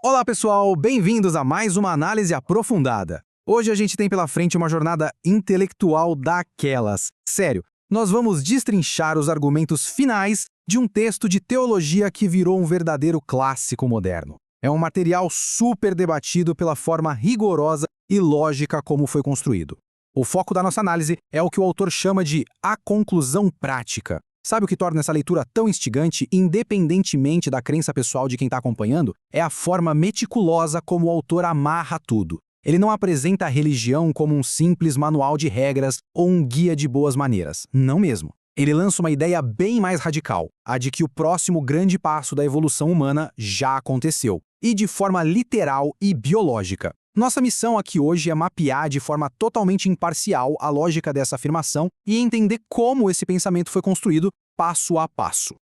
Olá pessoal, bem-vindos a mais uma análise aprofundada. Hoje a gente tem pela frente uma jornada intelectual daquelas. Sério, nós vamos destrinchar os argumentos finais de um texto de teologia que virou um verdadeiro clássico moderno. É um material super debatido pela forma rigorosa e lógica como foi construído. O foco da nossa análise é o que o autor chama de a conclusão prática. Sabe o que torna essa leitura tão instigante, independentemente da crença pessoal de quem está acompanhando? É a forma meticulosa como o autor amarra tudo. Ele não apresenta a religião como um simples manual de regras ou um guia de boas maneiras. Não mesmo. Ele lança uma ideia bem mais radical, a de que o próximo grande passo da evolução humana já aconteceu, e de forma literal e biológica. Nossa missão aqui hoje é mapear de forma totalmente imparcial a lógica dessa afirmação e entender como esse pensamento foi construído passo a passo.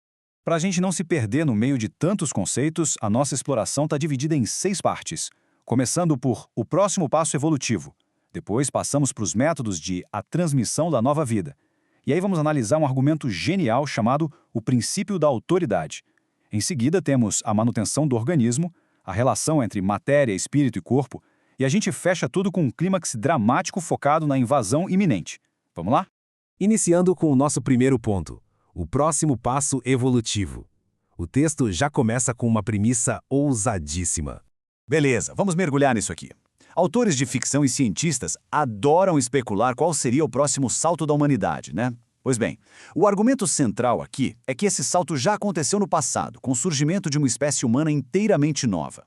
Para a gente não se perder no meio de tantos conceitos, a nossa exploração está dividida em 6 partes, começando por o próximo passo evolutivo. Depois passamos para os métodos de a transmissão da nova vida. E aí vamos analisar um argumento genial chamado o princípio da autoridade. Em seguida temos a manutenção do organismo, a relação entre matéria, espírito e corpo, e a gente fecha tudo com um clímax dramático focado na invasão iminente. Vamos lá? Iniciando com o nosso primeiro ponto, o próximo passo evolutivo. O texto já começa com uma premissa ousadíssima. Beleza, vamos mergulhar nisso aqui. Autores de ficção e cientistas adoram especular qual seria o próximo salto da humanidade, né? Pois bem, o argumento central aqui é que esse salto já aconteceu no passado, com o surgimento de uma espécie humana inteiramente nova.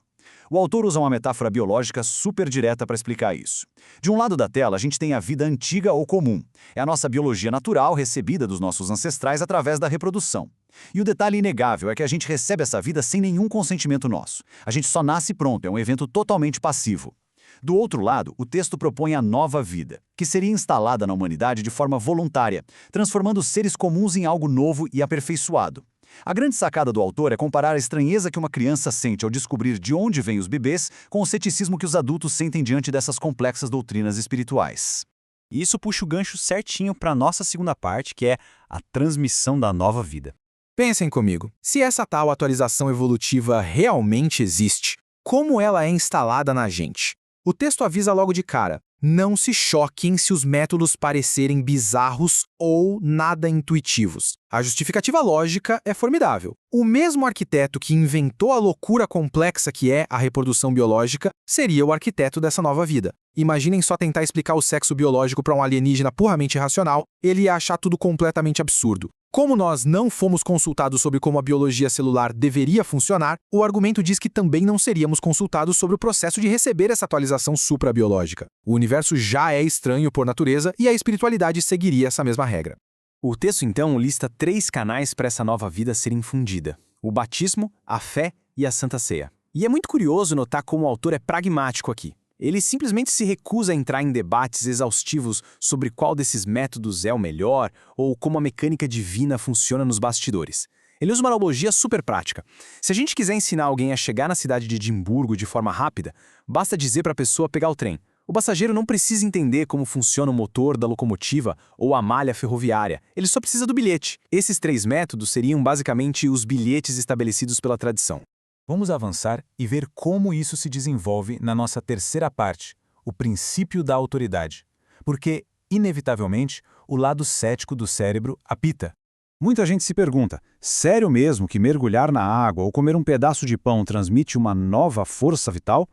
O autor usa uma metáfora biológica super direta para explicar isso. De um lado da tela, a gente tem a vida antiga ou comum. É a nossa biologia natural recebida dos nossos ancestrais através da reprodução. E o detalhe inegável é que a gente recebe essa vida sem nenhum consentimento nosso. A gente só nasce pronto, é um evento totalmente passivo. Do outro lado, o texto propõe a nova vida, que seria instalada na humanidade de forma voluntária, transformando os seres comuns em algo novo e aperfeiçoado. A grande sacada do autor é comparar a estranheza que uma criança sente ao descobrir de onde vêm os bebês com o ceticismo que os adultos sentem diante dessas complexas doutrinas espirituais. E isso puxa o gancho certinho para a nossa segunda parte, que é a transmissão da nova vida. Pensem comigo, se essa tal atualização evolutiva realmente existe, como ela é instalada na gente? O texto avisa logo de cara, não se choquem se os métodos parecerem bizarros ou nada intuitivos. A justificativa lógica é formidável. O mesmo arquiteto que inventou a loucura complexa que é a reprodução biológica seria o arquiteto dessa nova vida. Imaginem só tentar explicar o sexo biológico para um alienígena puramente racional, ele ia achar tudo completamente absurdo. Como nós não fomos consultados sobre como a biologia celular deveria funcionar, o argumento diz que também não seríamos consultados sobre o processo de receber essa atualização suprabiológica. O universo já é estranho por natureza e a espiritualidade seguiria essa mesma regra. O texto, então, lista 3 canais para essa nova vida ser infundida: o batismo, a fé e a Santa Ceia. E é muito curioso notar como o autor é pragmático aqui. Ele simplesmente se recusa a entrar em debates exaustivos sobre qual desses métodos é o melhor ou como a mecânica divina funciona nos bastidores. Ele usa uma analogia super prática. Se a gente quiser ensinar alguém a chegar na cidade de Edimburgo de forma rápida, basta dizer para a pessoa pegar o trem. O passageiro não precisa entender como funciona o motor da locomotiva ou a malha ferroviária, ele só precisa do bilhete. Esses 3 métodos seriam basicamente os bilhetes estabelecidos pela tradição. Vamos avançar e ver como isso se desenvolve na nossa terceira parte, o princípio da autoridade. Porque, inevitavelmente, o lado cético do cérebro apita. Muita gente se pergunta, sério mesmo que mergulhar na água ou comer um pedaço de pão transmite uma nova força vital?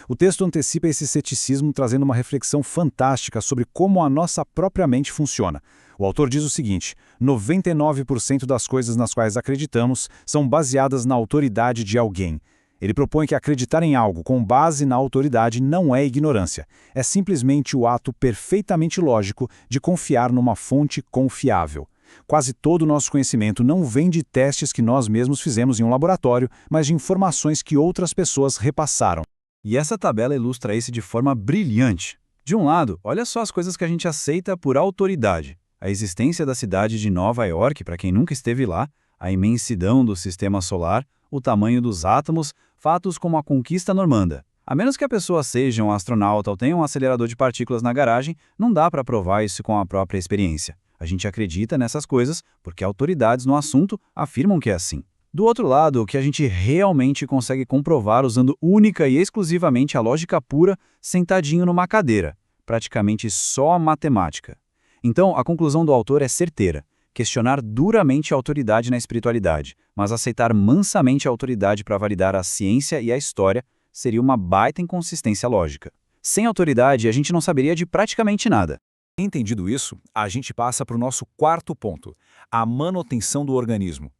O texto antecipa esse ceticismo trazendo uma reflexão fantástica sobre como a nossa própria mente funciona. O autor diz o seguinte: 99% das coisas nas quais acreditamos são baseadas na autoridade de alguém. Ele propõe que acreditar em algo com base na autoridade não é ignorância. É simplesmente o ato perfeitamente lógico de confiar numa fonte confiável. Quase todo o nosso conhecimento não vem de testes que nós mesmos fizemos em um laboratório, mas de informações que outras pessoas repassaram. E essa tabela ilustra isso de forma brilhante. De um lado, olha só as coisas que a gente aceita por autoridade. A existência da cidade de Nova York, para quem nunca esteve lá, a imensidão do sistema solar, o tamanho dos átomos, fatos como a conquista normanda. A menos que a pessoa seja um astronauta ou tenha um acelerador de partículas na garagem, não dá para provar isso com a própria experiência. A gente acredita nessas coisas porque autoridades no assunto afirmam que é assim. Do outro lado, o que a gente realmente consegue comprovar usando única e exclusivamente a lógica pura, sentadinho numa cadeira, praticamente só a matemática. Então, a conclusão do autor é certeira: questionar duramente a autoridade na espiritualidade, mas aceitar mansamente a autoridade para validar a ciência e a história seria uma baita inconsistência lógica. Sem autoridade, a gente não saberia de praticamente nada. Entendido isso, a gente passa para o nosso quarto ponto, a manutenção do organismo.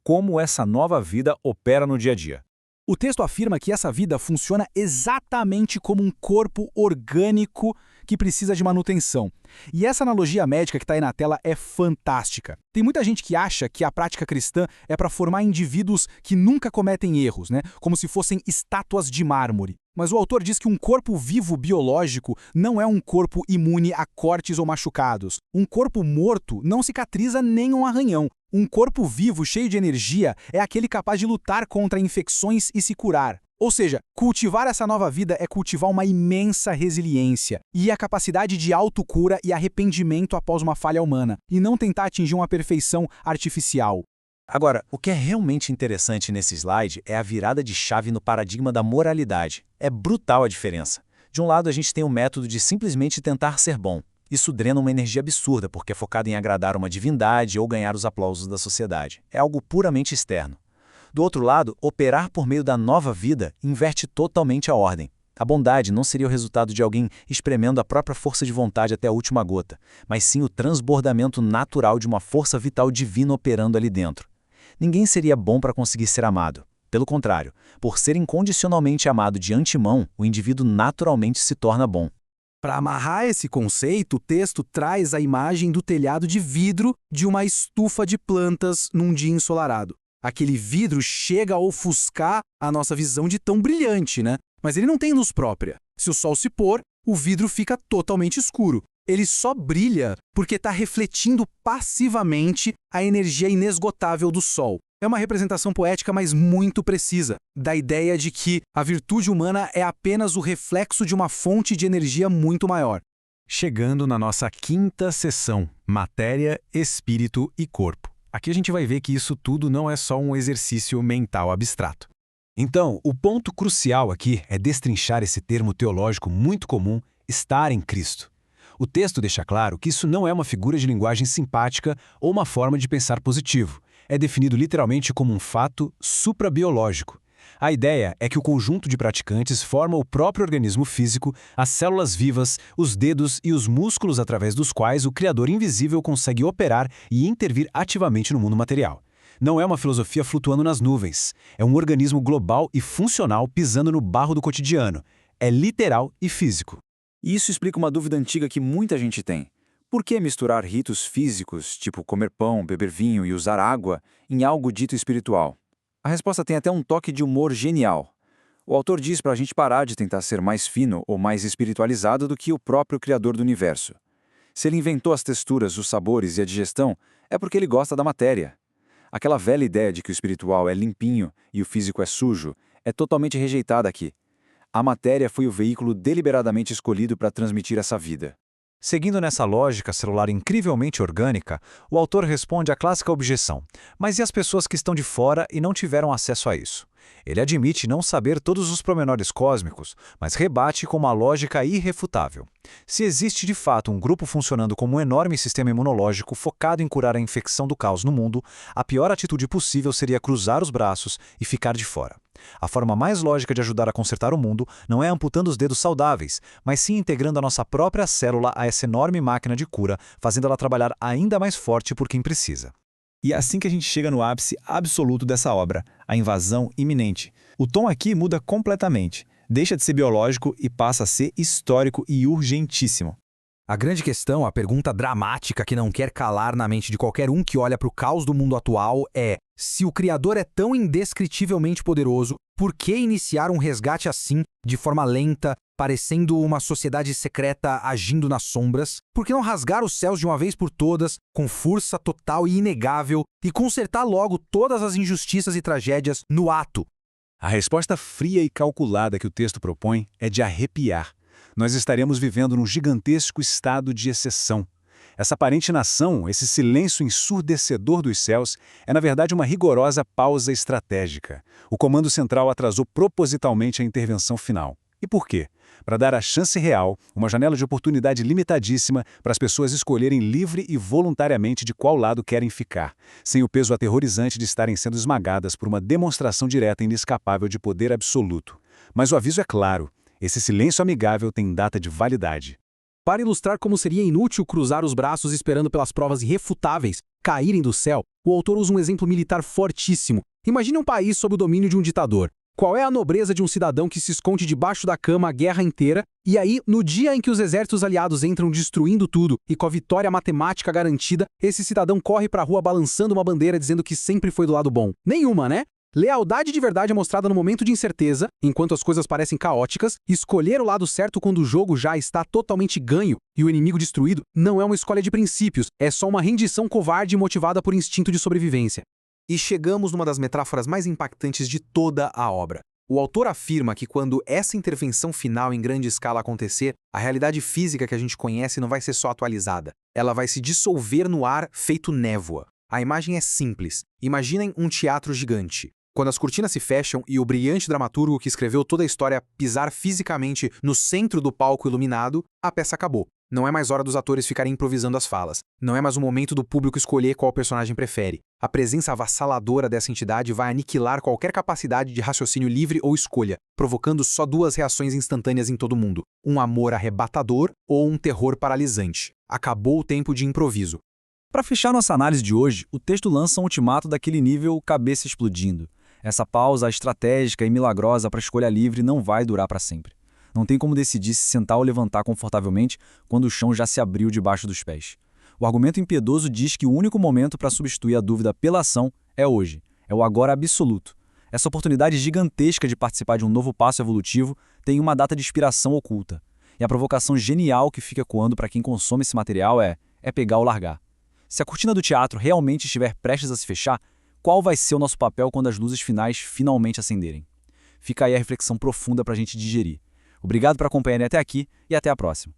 Como essa nova vida opera no dia a dia. O texto afirma que essa vida funciona exatamente como um corpo orgânico que precisa de manutenção. E essa analogia médica que está aí na tela é fantástica. Tem muita gente que acha que a prática cristã é para formar indivíduos que nunca cometem erros, né? Como se fossem estátuas de mármore. Mas o autor diz que um corpo vivo biológico não é um corpo imune a cortes ou machucados. Um corpo morto não cicatriza nem um arranhão. Um corpo vivo, cheio de energia, é aquele capaz de lutar contra infecções e se curar. Ou seja, cultivar essa nova vida é cultivar uma imensa resiliência e a capacidade de autocura e arrependimento após uma falha humana, e não tentar atingir uma perfeição artificial. Agora, o que é realmente interessante nesse slide é a virada de chave no paradigma da moralidade. É brutal a diferença. De um lado, a gente tem o método de simplesmente tentar ser bom. Isso drena uma energia absurda, porque é focado em agradar uma divindade ou ganhar os aplausos da sociedade. É algo puramente externo. Do outro lado, operar por meio da nova vida inverte totalmente a ordem. A bondade não seria o resultado de alguém espremendo a própria força de vontade até a última gota, mas sim o transbordamento natural de uma força vital divina operando ali dentro. Ninguém seria bom para conseguir ser amado. Pelo contrário, por ser incondicionalmente amado de antemão, o indivíduo naturalmente se torna bom. Para amarrar esse conceito, o texto traz a imagem do telhado de vidro de uma estufa de plantas num dia ensolarado. Aquele vidro chega a ofuscar a nossa visão de tão brilhante, né? Mas ele não tem luz própria. Se o sol se pôr, o vidro fica totalmente escuro. Ele só brilha porque está refletindo passivamente a energia inesgotável do sol. É uma representação poética, mas muito precisa, da ideia de que a virtude humana é apenas o reflexo de uma fonte de energia muito maior. Chegando na nossa quinta seção, matéria, espírito e corpo. Aqui a gente vai ver que isso tudo não é só um exercício mental abstrato. Então, o ponto crucial aqui é destrinchar esse termo teológico muito comum, estar em Cristo. O texto deixa claro que isso não é uma figura de linguagem simpática ou uma forma de pensar positivo. É definido literalmente como um fato suprabiológico. A ideia é que o conjunto de praticantes forma o próprio organismo físico, as células vivas, os dedos e os músculos através dos quais o Criador invisível consegue operar e intervir ativamente no mundo material. Não é uma filosofia flutuando nas nuvens. É um organismo global e funcional pisando no barro do cotidiano. É literal e físico. Isso explica uma dúvida antiga que muita gente tem. Por que misturar ritos físicos, tipo comer pão, beber vinho e usar água, em algo dito espiritual? A resposta tem até um toque de humor genial. O autor diz para a gente parar de tentar ser mais fino ou mais espiritualizado do que o próprio Criador do Universo. Se ele inventou as texturas, os sabores e a digestão, é porque ele gosta da matéria. Aquela velha ideia de que o espiritual é limpinho e o físico é sujo é totalmente rejeitada aqui. A matéria foi o veículo deliberadamente escolhido para transmitir essa vida. Seguindo nessa lógica celular incrivelmente orgânica, o autor responde à clássica objeção: mas e as pessoas que estão de fora e não tiveram acesso a isso? Ele admite não saber todos os pormenores cósmicos, mas rebate com uma lógica irrefutável. Se existe de fato um grupo funcionando como um enorme sistema imunológico focado em curar a infecção do caos no mundo, a pior atitude possível seria cruzar os braços e ficar de fora. A forma mais lógica de ajudar a consertar o mundo não é amputando os dedos saudáveis, mas sim integrando a nossa própria célula a essa enorme máquina de cura, fazendo ela trabalhar ainda mais forte por quem precisa. E é assim que a gente chega no ápice absoluto dessa obra, a invasão iminente. O tom aqui muda completamente. Deixa de ser biológico e passa a ser histórico e urgentíssimo. A grande questão, a pergunta dramática que não quer calar na mente de qualquer um que olha para o caos do mundo atual é: se o Criador é tão indescritivelmente poderoso, por que iniciar um resgate assim, de forma lenta, parecendo uma sociedade secreta agindo nas sombras? Por que não rasgar os céus de uma vez por todas, com força total e inegável, e consertar logo todas as injustiças e tragédias no ato? A resposta fria e calculada que o texto propõe é de arrepiar. Nós estaremos vivendo num gigantesco estado de exceção. Essa aparente inação, esse silêncio ensurdecedor dos céus, é na verdade uma rigorosa pausa estratégica. O Comando Central atrasou propositalmente a intervenção final. E por quê? Para dar a chance real, uma janela de oportunidade limitadíssima para as pessoas escolherem livre e voluntariamente de qual lado querem ficar, sem o peso aterrorizante de estarem sendo esmagadas por uma demonstração direta e inescapável de poder absoluto. Mas o aviso é claro, esse silêncio amigável tem data de validade. Para ilustrar como seria inútil cruzar os braços esperando pelas provas irrefutáveis caírem do céu, o autor usa um exemplo militar fortíssimo. Imagine um país sob o domínio de um ditador. Qual é a nobreza de um cidadão que se esconde debaixo da cama a guerra inteira, e aí, no dia em que os exércitos aliados entram destruindo tudo e com a vitória matemática garantida, esse cidadão corre para a rua balançando uma bandeira dizendo que sempre foi do lado bom? Nenhuma, né? Lealdade de verdade é mostrada no momento de incerteza, enquanto as coisas parecem caóticas, escolher o lado certo quando o jogo já está totalmente ganho e o inimigo destruído não é uma escolha de princípios, é só uma rendição covarde motivada por instinto de sobrevivência. E chegamos numa das metáforas mais impactantes de toda a obra. O autor afirma que quando essa intervenção final em grande escala acontecer, a realidade física que a gente conhece não vai ser só atualizada. Ela vai se dissolver no ar feito névoa. A imagem é simples. Imaginem um teatro gigante. Quando as cortinas se fecham e o brilhante dramaturgo que escreveu toda a história pisar fisicamente no centro do palco iluminado, a peça acabou. Não é mais hora dos atores ficarem improvisando as falas. Não é mais o momento do público escolher qual personagem prefere. A presença avassaladora dessa entidade vai aniquilar qualquer capacidade de raciocínio livre ou escolha, provocando só duas reações instantâneas em todo mundo: um amor arrebatador ou um terror paralisante. Acabou o tempo de improviso. Para fechar nossa análise de hoje, o texto lança um ultimato daquele nível cabeça explodindo. Essa pausa estratégica e milagrosa para a escolha livre não vai durar para sempre. Não tem como decidir se sentar ou levantar confortavelmente quando o chão já se abriu debaixo dos pés. O argumento impiedoso diz que o único momento para substituir a dúvida pela ação é hoje, é o agora absoluto. Essa oportunidade gigantesca de participar de um novo passo evolutivo tem uma data de expiração oculta. E a provocação genial que fica ecoando para quem consome esse material é pegar ou largar. Se a cortina do teatro realmente estiver prestes a se fechar, qual vai ser o nosso papel quando as luzes finais finalmente acenderem? Fica aí a reflexão profunda para a gente digerir. Obrigado por acompanharem até aqui e até a próxima.